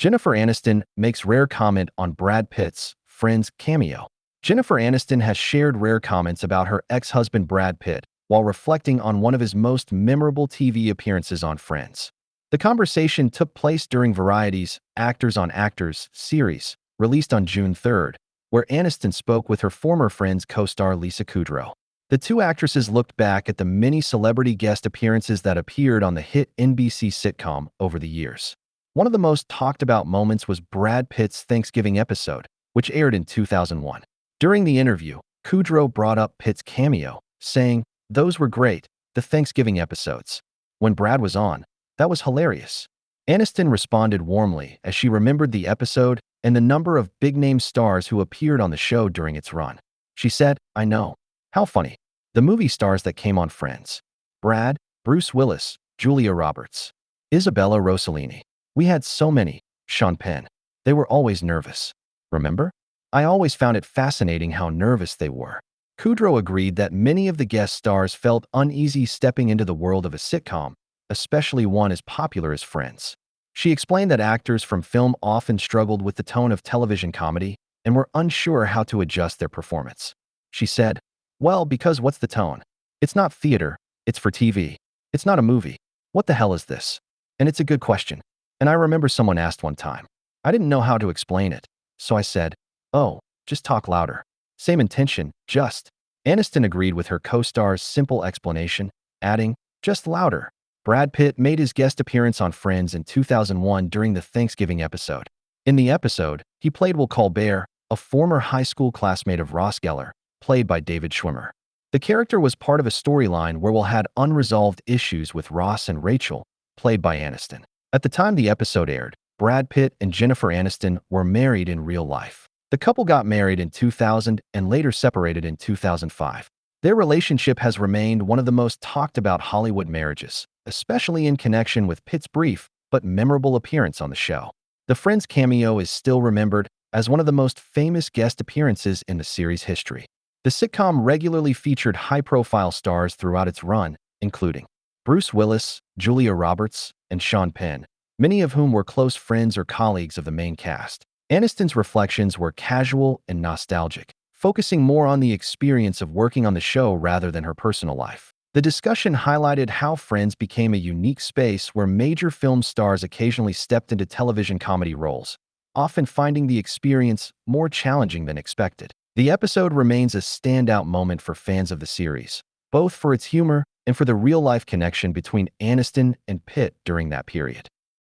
Jennifer Aniston makes rare comment on Brad Pitt's Friends Cameo. Jennifer Aniston has shared rare comments about her ex-husband Brad Pitt while reflecting on one of his most memorable TV appearances on Friends. The conversation took place during Variety's Actors on Actors series, released on June 3rd, where Aniston spoke with her former Friends co-star Lisa Kudrow. The two actresses looked back at the many celebrity guest appearances that appeared on the hit NBC sitcom over the years. One of the most talked about moments was Brad Pitt's Thanksgiving episode, which aired in 2001. During the interview, Kudrow brought up Pitt's cameo, saying, "Those were great, the Thanksgiving episodes. When Brad was on, that was hilarious." Aniston responded warmly as she remembered the episode and the number of big-name stars who appeared on the show during its run. She said, "I know. How funny. The movie stars that came on Friends. Brad, Bruce Willis, Julia Roberts, Isabella Rossellini. We had so many. Sean Penn. They were always nervous. Remember? I always found it fascinating how nervous they were." Kudrow agreed that many of the guest stars felt uneasy stepping into the world of a sitcom, especially one as popular as Friends. She explained that actors from film often struggled with the tone of television comedy and were unsure how to adjust their performance. She said, "Well, because what's the tone? It's not theater, it's for TV. It's not a movie. What the hell is this? And it's a good question. And I remember someone asked one time. I didn't know how to explain it. So I said, oh, just talk louder. Same intention, just." Aniston agreed with her co-star's simple explanation, adding, "Just louder." Brad Pitt made his guest appearance on Friends in 2001 during the Thanksgiving episode. In the episode, he played Will Colbert, a former high school classmate of Ross Geller, played by David Schwimmer. The character was part of a storyline where Will had unresolved issues with Ross and Rachel, played by Aniston. At the time the episode aired, Brad Pitt and Jennifer Aniston were married in real life. The couple got married in 2000 and later separated in 2005. Their relationship has remained one of the most talked about Hollywood marriages, especially in connection with Pitt's brief but memorable appearance on the show. The Friends cameo is still remembered as one of the most famous guest appearances in the series' history. The sitcom regularly featured high-profile stars throughout its run, including Bruce Willis, Julia Roberts, and Sean Penn, many of whom were close friends or colleagues of the main cast. Aniston's reflections were casual and nostalgic, focusing more on the experience of working on the show rather than her personal life. The discussion highlighted how Friends became a unique space where major film stars occasionally stepped into television comedy roles, often finding the experience more challenging than expected. The episode remains a standout moment for fans of the series, both for its humor and for the real-life connection between Aniston and Pitt during that period.